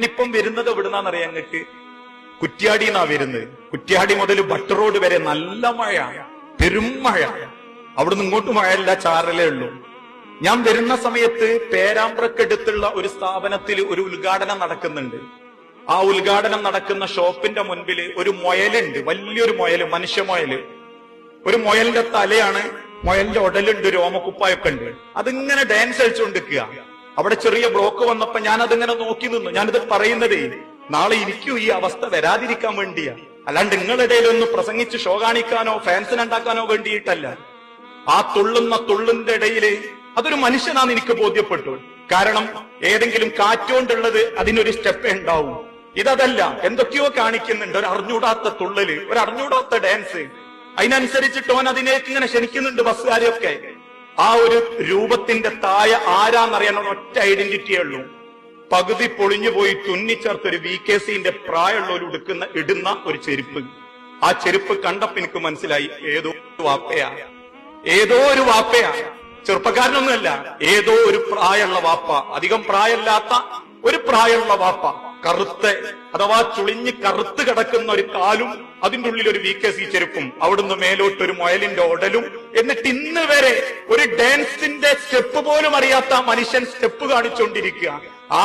ഞാനിപ്പം വരുന്നത് എവിടുന്നാന്നറിയാം ഞങ്ങൾക്ക്? കുറ്റ്യാടിന്നാ വരുന്നത്. കുറ്റ്യാടി മുതൽ ബട്ടർ റോഡ് വരെ നല്ല മഴ, പെരും മഴ. അവിടുന്ന് ഇങ്ങോട്ട് മഴയല്ല, ചാറലേ ഉള്ളൂ. ഞാൻ വരുന്ന സമയത്ത് പേരാമ്പ്രക്കടുത്തുള്ള ഒരു സ്ഥാപനത്തിൽ ഒരു ഉദ്ഘാടനം നടക്കുന്നുണ്ട്. ആ ഉദ്ഘാടനം നടക്കുന്ന ഷോപ്പിന്റെ മുൻപിൽ ഒരു മുയലുണ്ട്, വലിയൊരു മുയല്, മനുഷ്യമൊയല്. ഒരു മുയലിന്റെ തലയാണ്, മുയലിന്റെ ഉടലുണ്ട്, രോമക്കുപ്പായൊക്കെ ഉണ്ട്. അതിങ്ങനെ ഡാൻസ് കളിച്ചുകൊണ്ടിരിക്കുക. അവിടെ ചെറിയ ബ്ലോക്ക് വന്നപ്പോ ഞാൻ അതിങ്ങനെ നോക്കി നിന്നു. ഞാനിത് പറയുന്നതേ നാളെ എനിക്കും ഈ അവസ്ഥ വരാതിരിക്കാൻ വേണ്ടിയാ, അല്ലാണ്ട് നിങ്ങളുടെ ഇടയിലൊന്ന് പ്രസംഗിച്ച് ഷോ കാണിക്കാനോ ഫാൻസിനുണ്ടാക്കാനോ വേണ്ടിയിട്ടല്ല. ആ തുള്ളിന്റെ ഇടയില് അതൊരു മനുഷ്യനാന്ന് എനിക്ക് ബോധ്യപ്പെട്ടു. കാരണം ഏതെങ്കിലും കാറ്റുകൊണ്ടുള്ളത് അതിനൊരു സ്റ്റെപ്പ് ഉണ്ടാവും. ഇതല്ല, എന്തൊക്കെയോ കാണിക്കുന്നുണ്ട്. ഒരു അറിഞ്ഞൂടാത്ത തുള്ളല്, ഒരു അറിഞ്ഞൂടാത്ത ഡാൻസ്. അതിനനുസരിച്ചിട്ട് ഓൻ അതിനേക്ക് ഇങ്ങനെ ക്ഷണിക്കുന്നുണ്ട് ബസ്സുകാരെയൊക്കെ. ആ ഒരു രൂപത്തിന്റെ താഴെ ആരാന്നറിയാൻ ഒറ്റ ഐഡന്റിറ്റിയേ ഉള്ളൂ. പകുതി പൊളിഞ്ഞു പോയി തുന്നിച്ചേർത്തൊരു VKCന്റെ പ്രായമുള്ളവർ ഇടുന്ന ഒരു ചെരുപ്പ്. ആ ചെരുപ്പ് കണ്ടപ്പോ എനിക്ക് മനസ്സിലായി ഏതോ വാപ്പയാ, ഏതോ ഒരു വാപ്പയാ. ചെറുപ്പക്കാരനൊന്നുമല്ല, ഏതോ ഒരു പ്രായമുള്ള വാപ്പ, അധികം പ്രായമല്ലാത്ത ഒരു പ്രായമുള്ള വാപ്പ. കറുത്ത അഥവാ ചുളിഞ്ഞ് കറുത്ത് കിടക്കുന്ന ഒരു കാലും അതിന്റെ ഉള്ളിൽ ഒരു VKC ചെരുപ്പും, അവിടുന്ന് മേലോട്ടൊരു മുയലിന്റെ ഉടലും. എന്നിട്ട് ഇന്ന് വരെ ഒരു ഡാൻസിന്റെ സ്റ്റെപ്പ് പോലും അറിയാത്ത മനുഷ്യൻ സ്റ്റെപ്പ് കാണിച്ചുകൊണ്ടിരിക്കുക. ആ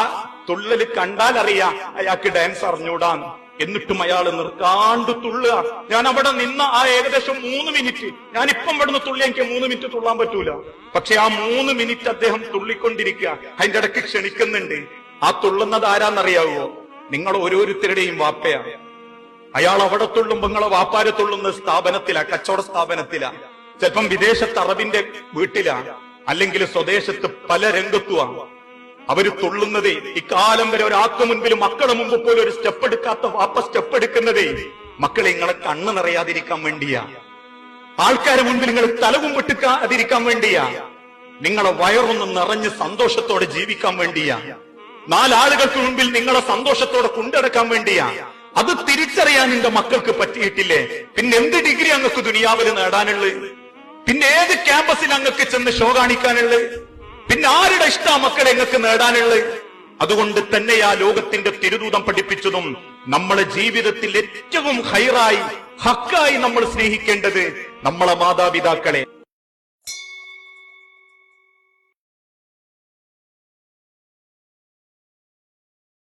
തുള്ളല് കണ്ടാൽ അറിയാം അയാൾക്ക് ഡാൻസ് അറിഞ്ഞൂടാന്ന്. എന്നിട്ടും അയാൾ നിർത്താണ്ട് തുള്ളുക. ഞാൻ അവിടെ നിന്ന ആ ഏകദേശം 3 മിനിറ്റ്, ഞാനിപ്പം ഇവിടുന്ന് തുള്ളി എനിക്ക് 3 മിനിറ്റ് തുള്ളാൻ പറ്റൂല. പക്ഷെ ആ 3 മിനിറ്റ് അദ്ദേഹം തുള്ളിക്കൊണ്ടിരിക്കുക. അതിന്റെ ഇടയ്ക്ക് ക്ഷണിക്കുന്നുണ്ട്. ആ തുള്ളുന്നത് ആരാന്നറിയാവോ? നിങ്ങൾ ഓരോരുത്തരുടെയും വാപ്പയാ. അയാൾ അവിടെ തുള്ളുമ്പോ നിങ്ങളെ വാപ്പാരെ തുള്ളുന്ന സ്ഥാപനത്തിലാ, കച്ചവട സ്ഥാപനത്തിലാ, ചിലപ്പം വിദേശത്ത് അറബിന്റെ വീട്ടിലാ, അല്ലെങ്കിൽ സ്വദേശത്ത് പല രംഗത്തുമാണ്. അവര് തുള്ളുന്നതേ ഇക്കാലം വരെ ഒരാൾക്ക് മുൻപിൽ മക്കളെ മുമ്പ് പോലും ഒരു സ്റ്റെപ്പ് എടുക്കാത്ത വാപ്പ സ്റ്റെപ്പ് എടുക്കുന്നതേ മക്കളെ നിങ്ങളെ കണ്ണ് നിറയാതിരിക്കാൻ വേണ്ടിയാ, ആൾക്കാരെ മുൻപിൽ നിങ്ങൾ തലകുമ്പിട്ടിക്കാതിരിക്കാൻ വേണ്ടിയാ, നിങ്ങളെ വയറൊന്ന് നിറഞ്ഞ് സന്തോഷത്തോടെ ജീവിക്കാൻ വേണ്ടിയാ, 4 ആളുകൾക്ക് മുൻപിൽ നിങ്ങളെ സന്തോഷത്തോടെ കൊണ്ടെടുക്കാൻ വേണ്ടിയാ. അത് തിരിച്ചറിയാൻ എന്റെ മക്കൾക്ക് പറ്റിയിട്ടില്ലേ? പിന്നെ എന്ത് ഡിഗ്രി അങ്ങക്ക് ദുനിയാവിൽ നേടാനുള്ളത്? പിന്നെ ഏത് ക്യാമ്പസിൽ അങ്ങക്ക് ചെന്ന് ഷോ കാണിക്കാനുള്ളത്? പിന്നെ ആരുടെ ഇഷ്ടാ മക്കളെ നിങ്ങൾക്ക് നേടാനുള്ളത്? അതുകൊണ്ട് തന്നെ ആ ലോകത്തിന്റെ തിരുദൂതം പഠിപ്പിച്ചതും നമ്മളെ ജീവിതത്തിൽ ഏറ്റവും ഹൈറായി ഹക്കായി നമ്മൾ സ്നേഹിക്കേണ്ടത് നമ്മളെ മാതാപിതാക്കളെ.